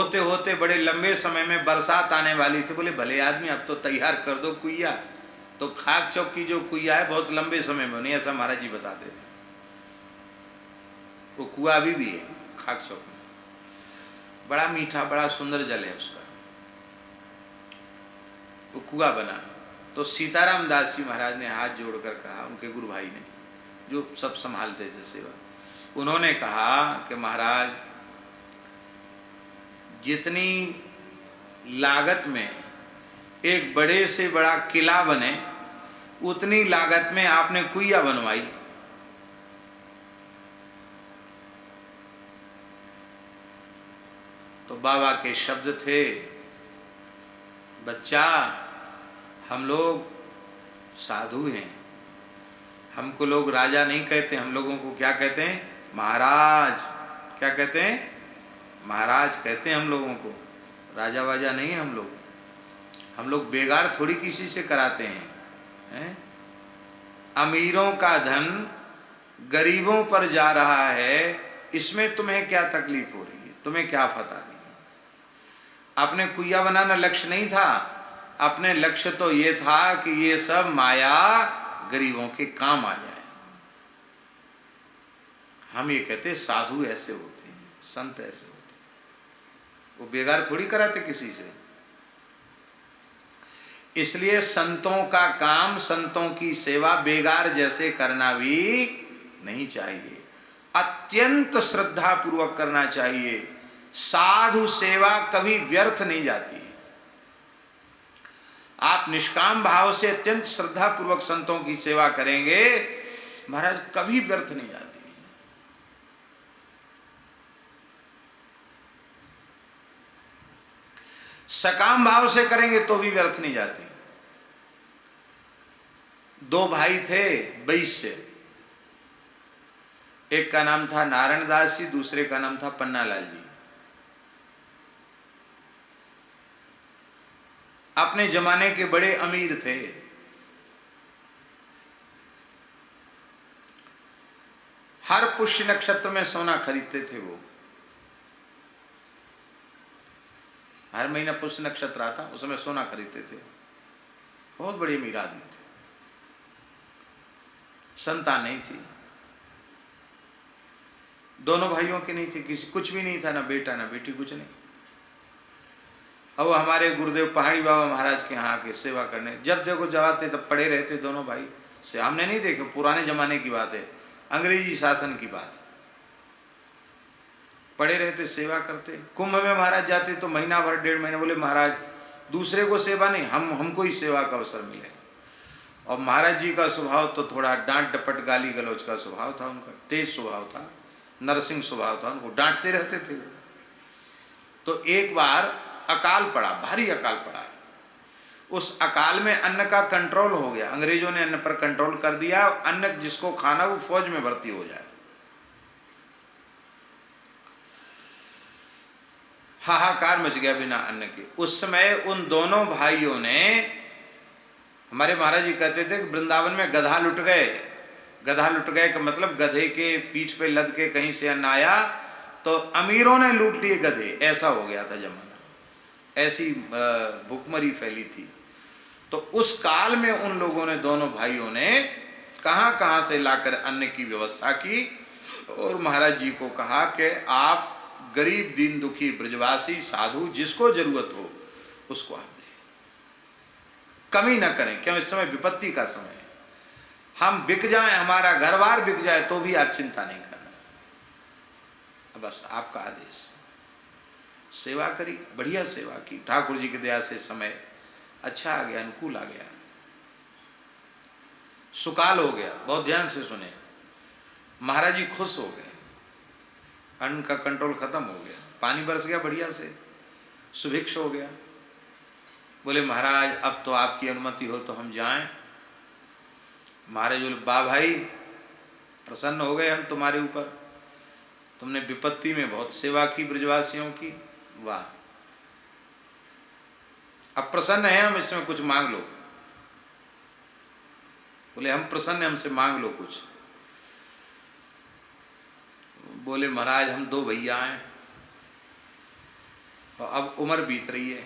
होते होते बड़े लंबे समय में बरसात आने वाली थी। बोले भले आदमी अब तो तैयार कर दो कुइया। तो खाक चौक की जो कुइया है बहुत लंबे समय में बनी, ऐसा महाराज जी बताते थे। वो कुआ अभी भी है खाक चौक में, बड़ा मीठा बड़ा सुंदर जल है उसका, वो कुआ बना। तो सीताराम दास जी महाराज ने हाथ जोड़कर कहा, उनके गुरु भाई ने जो सब संभालते थे सेवा, उन्होंने कहा कि महाराज जितनी लागत में एक बड़े से बड़ा किला बने उतनी लागत में आपने कुइया बनवाई। तो बाबा के शब्द थे, बच्चा हम लोग साधु हैं, हमको लोग राजा नहीं कहते, हम लोगों को क्या कहते हैं? महाराज। क्या कहते हैं? महाराज कहते हैं हम लोगों को, राजा वाजा नहीं है हम लोग बेगार थोड़ी किसी से कराते हैं? अमीरों का धन गरीबों पर जा रहा है, इसमें तुम्हें क्या तकलीफ हो रही है? तुम्हें क्या फता रही है? अपने कुइया बनाना लक्ष्य नहीं था, अपने लक्ष्य तो ये था कि ये सब माया गरीबों के काम आ जाए। हम ये कहते साधु ऐसे होते हैं, संत ऐसे होते हैं, वो बेगार थोड़ी कराते किसी से। इसलिए संतों का काम, संतों की सेवा बेगार जैसे करना भी नहीं चाहिए, अत्यंत श्रद्धा पूर्वक करना चाहिए। साधु सेवा कभी व्यर्थ नहीं जाती है। आप निष्काम भाव से अत्यंत श्रद्धा पूर्वक संतों की सेवा करेंगे, महाराज कभी व्यर्थ नहीं जाती। सकाम भाव से करेंगे तो भी व्यर्थ नहीं जाती। दो भाई थे 22 से, एक का नाम था नारायण दास जी, दूसरे का नाम था पन्नालाल जी। अपने जमाने के बड़े अमीर थे। हर पुष्य नक्षत्र में सोना खरीदते थे वो। हर महीना पुष्य नक्षत्र आता उसमें सोना खरीदते थे। बहुत बड़े अमीर आदमी थे। संतान नहीं थी, दोनों भाइयों की नहीं थी, किसी कुछ भी नहीं था, ना बेटा ना बेटी, कुछ नहीं। अब हमारे गुरुदेव पहाड़ी बाबा महाराज के यहाँ आके सेवा करने, जब देखो जाते तब पड़े रहते दोनों भाई से। हमने नहीं देखे, पुराने जमाने की बात है, अंग्रेजी शासन की बात। पड़े रहते सेवा करते। कुंभ में महाराज जाते तो महीना भर 1.5 महीना, बोले महाराज दूसरे को सेवा नहीं, हमको ही सेवा का अवसर मिले। और महाराज जी का स्वभाव तो थोड़ा डांट डपट गाली गलौज का स्वभाव था उनका, तेज स्वभाव था, नरसिंह स्वभाव था, उनको डांटते रहते थे। तो एक बार अकाल पड़ा, भारी अकाल पड़ा। उस अकाल में अन्न का कंट्रोल हो गया, अंग्रेजों ने अन्न पर कंट्रोल कर दिया। अन्न जिसको खाना वो फौज में भर्ती हो जाए। हाहाकार मच गया बिना अन्न के। उस समय उन दोनों भाइयों ने, हमारे महाराज जी कहते थे कि वृंदावन में गधा लुट गए। गधा लुट गए का मतलब गधे के पीठ पे लद के कहीं से अन्न आया तो अमीरों ने लूट लिए गधे, ऐसा हो गया था जमाना। ऐसी भुखमरी फैली थी। तो उस काल में उन लोगों ने, दोनों भाइयों ने कहां कहां से लाकर अन्न की व्यवस्था की और महाराज जी को कहा कि आप गरीब दीन दुखी ब्रजवासी साधु जिसको जरूरत हो उसको आप दें, कमी न करें। क्यों? इस समय विपत्ति का समय है। हम बिक जाएं, हमारा घर बार बिक जाए तो भी आप चिंता नहीं करना, बस आपका आदेश। सेवा करी, बढ़िया सेवा की। ठाकुर जी की दया से समय अच्छा आ गया, अनुकूल आ गया, सुकाल हो गया। बहुत ध्यान से सुने, महाराज जी खुश हो गए, अन्न का कंट्रोल खत्म हो गया, पानी बरस गया बढ़िया से, सुभिक्ष हो गया। बोले महाराज अब तो आपकी अनुमति हो तो हम जाएं। महाराज बोले बा भाई प्रसन्न हो गए हम तुम्हारे ऊपर, तुमने विपत्ति में बहुत सेवा की ब्रजवासियों की, वाह। अब प्रसन्न है हम, इसमें कुछ मांग लो। बोले हम प्रसन्न हैं, हमसे मांग लो कुछ। बोले महाराज हम 2 भैया हैं, और अब उम्र बीत रही है,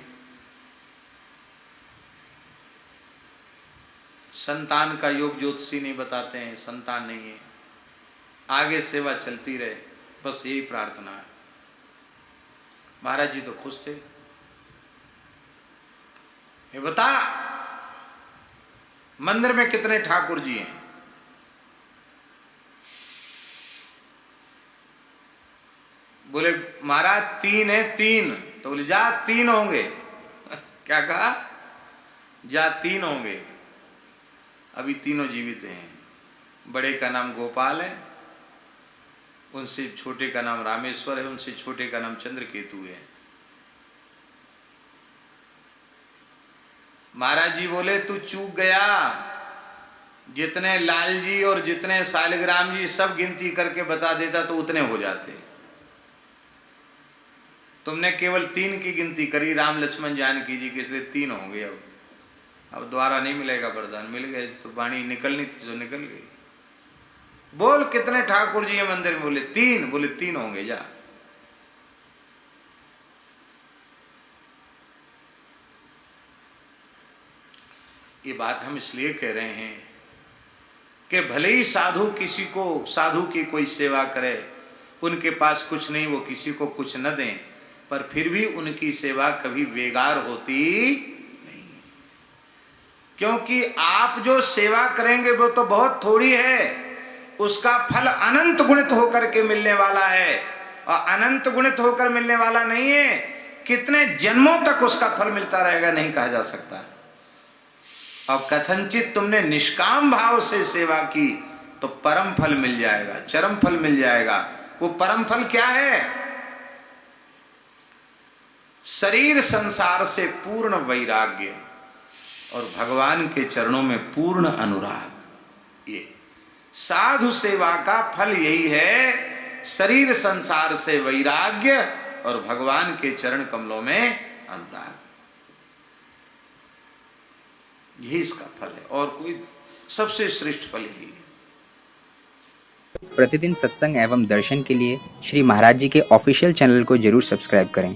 संतान का योग ज्योतिषी नहीं बताते हैं, संतान नहीं है, आगे सेवा चलती रहे, बस यही प्रार्थना है। महाराज जी तो खुश थे। ये बता मंदिर में कितने ठाकुर जी हैं? बोले महाराज 3 है, 3। तो बोले जा 3 होंगे। क्या कहा? जा 3 होंगे। अभी तीनों जीवित हैं। बड़े का नाम गोपाल है, उनसे छोटे का नाम रामेश्वर है, उनसे छोटे का नाम चंद्रकेतु है। महाराज जी बोले तू चूक गया, जितने लाल जी और जितने शालिग्राम जी सब गिनती करके बता देता तो उतने हो जाते। तुमने केवल 3 की गिनती करी, राम लक्ष्मण जानकी जी के, इसलिए 3 होंगे। अब दोबारा नहीं मिलेगा वरदान, मिल गए तो वाणी निकलनी थी जो निकल गई। बोल कितने ठाकुर जी है मंदिर में? बोले 3। बोले 3 होंगे जा। ये बात हम इसलिए कह रहे हैं कि भले ही साधु किसी को, साधु की कोई सेवा करे, उनके पास कुछ नहीं, वो किसी को कुछ न दें, पर फिर भी उनकी सेवा कभी बेकार होती नहीं, क्योंकि आप जो सेवा करेंगे वो तो बहुत थोड़ी है, उसका फल अनंत गुणित होकर के मिलने वाला है। और अनंत गुणित होकर मिलने वाला नहीं है, कितने जन्मों तक उसका फल मिलता रहेगा नहीं कहा जा सकता। और कथनचित तुमने निष्काम भाव से सेवा की तो परम फल मिल जाएगा, चरम फल मिल जाएगा। वो परम फल क्या है? शरीर संसार से पूर्ण वैराग्य और भगवान के चरणों में पूर्ण अनुराग। ये साधु सेवा का फल यही है, शरीर संसार से वैराग्य और भगवान के चरण कमलों में अनुराग। यही इसका फल है, और कोई सबसे श्रेष्ठ फल यही है। प्रतिदिन सत्संग एवं दर्शन के लिए श्री महाराज जी के ऑफिशियल चैनल को जरूर सब्सक्राइब करें